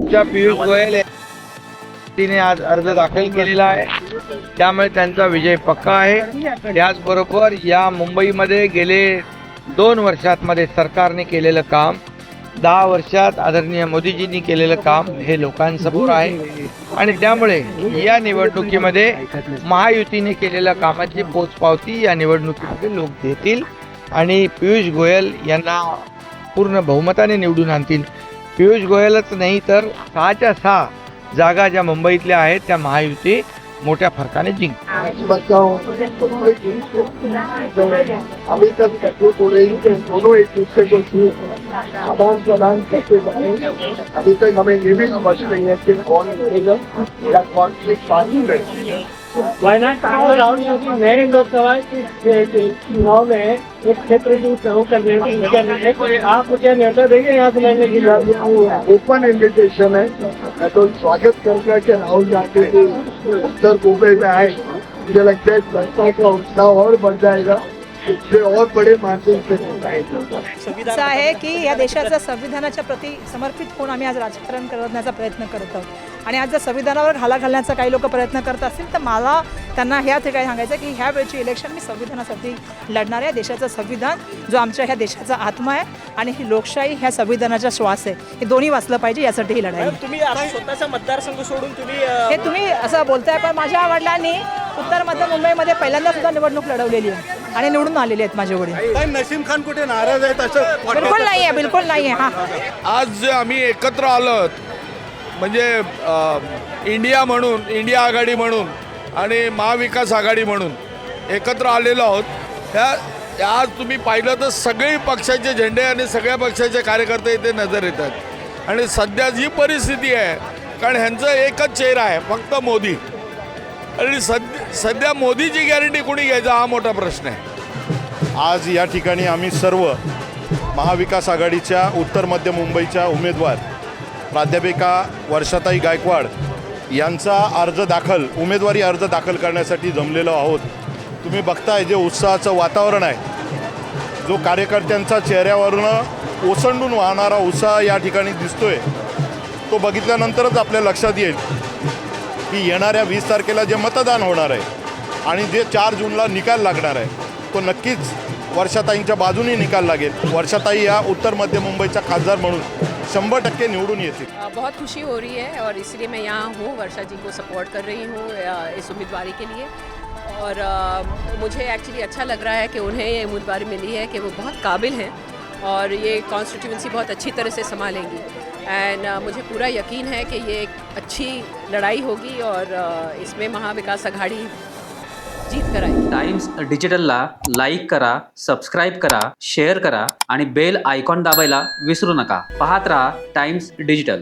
आमच्या पियुष गोयल यांनी आज अर्ज दाखल केलेला आहे, त्यामुळे त्यांचा विजय पक्का आहे। त्याचबरोबर या मुंबईमध्ये गेले 2 वर्षांमध्ये सरकारने केलेलं काम, 10 वर्षात आदरणीय मोदीजींनी केलेलं काम हे लोकांसमोर आहे आणि त्यामुळे या निवडणुकीमध्ये महायुतीने केलेल्या कामाची पोचपावती या निवडणुकीमध्ये लोक देतील आणि पियुष गोयल यांना पूर्ण बहुमताने निवडून आणतील। पियुष गोयलच नाही तर 6च्या 6 जागा ज्या मुंबईतल्या आहेत त्या महायुती मोठ्या फरकाने जिंकतील। अभी तक दोनों एक दूसरे को आदान प्रदान करते रहे। अभी तक हमें ये भी समझ नहीं है कि कौन जीतेगा या कॉन्फ्लिक्ट पार्टी रहेगी। वायनाड राहुल गांधी नए लोकसभा चुनाव में एक क्षेत्र की प्रमुख करने आप मुझे न्योता देंगे यहाँ से लड़ने की ओपन इन्विटेशन है। मैं तो स्वागत करूंगा कि राहुल गांधी उत्तर मुंबई में आए। मुझे लगता है जनता का उत्साह और बढ़ जाएगा, इससे और बड़े मार्जिन से असं आहे की या देशाच्या संविधानाच्या प्रति समर्पित होऊन आम्ही आज राजकारण करण्याचा प्रयत्न करत आहोत आणि आज जर संविधानावर घाला घालण्याचा काही लोक प्रयत्न करत असतील तर मला त्यांना ह्या ठिकाणी सांगायचं की ह्या वेळची इलेक्शन मी संविधानासाठी लढणार आहे। देशाचं संविधान जो आमच्या ह्या देशाचा आत्मा आहे आणि ही लोकशाही ह्या संविधानाचा श्वास आहे, हे दोन्ही वाचलं पाहिजे, यासाठी ही लढाई। तुम्ही स्वतःचा मतदारसंघ सोडून हे तुम्ही असं बोलताय, पण माझ्या वडिलांनी उत्तर मध्य मुंबईमध्ये पहिल्यांदा सुद्धा निवडणूक लढवलेली आहे आणि निवडून आलेले आहेत माझे वडील। नसीम खान कुठे नाराज आहेत असं बिलकुल नाही आहे, बिलकुल नाही आहे। हां, आज जे आम्ही एकत्र आलो म्हणजे इंडिया म्हणून, इंडिया आघाडी म्हणून आणि महाविकास आघाडी म्हणून एकत्र आलेलो आहोत। त्या आज तुम्ही पाहिलं तर सगळे पक्षाचे झेंडे आणि सगळ्या पक्षाचे कार्यकर्ते इथे नजर येतात आणि सध्या जी परिस्थिती आहे, कारण ह्यांचं एकच चेहरा आहे, फक्त मोदी, आणि सध्या मोदीची गॅरंटी कोणी घ्यायचा हा मोठा प्रश्न आहे। आज या ठिकाणी आम्ही सर्व महाविकास आघाडीच्या उत्तर मध्य मुंबईच्या उमेदवार प्राध्यापिका वर्षाताई गायकवाड यांचा उमेदवारी अर्ज दाखल करण्यासाठी जमलेलो आहोत। तुम्ही बघताय जे उत्साहाचं वातावरण आहे, जो कार्यकर्त्यांचा चेहऱ्यावरून ओसंडून वाहणारा उत्साह या ठिकाणी दिसतोय, तो बघितल्यानंतरच आपल्या लक्षात येईल की येणाऱ्या 20 तारखेला जे मतदान होणार आहे आणि जे 4 जूनला निकाल लागणार आहे, तो नक्कीच वर्षाताईंच्या बाजूने निकाल लागेल। वर्षाताई या उत्तर मध्य मुंबईच्या खासदार म्हणून 100% निवडून येतील। बहुत खुशी हो रही है और इसलिए मैं यहाँ हूँ, वर्षा जी को सपोर्ट कर रही हूँ इस उम्मीदवारी के लिए। और मुझे एक्चुअली अच्छा लग रहा है कि उन्हें ये उम्मीदवारी मिली है कि वो बहुत काबिल हैं और ये कॉन्स्टिट्यूंसी बहुत अच्छी तरह से संभालेंगी। एंड मुझे पूरा यकीन है कि ये एक अच्छी लड़ाई होगी और इसमें महाविकास आघाडी जीत कर आएगी। टाइम्स डिजिटलला लाईक करा, सबस्क्राईब करा, शेअर करा आणि बेल आयकॉन दाबायला विसरू नका। पाहत रहा टाइम्स डिजिटल।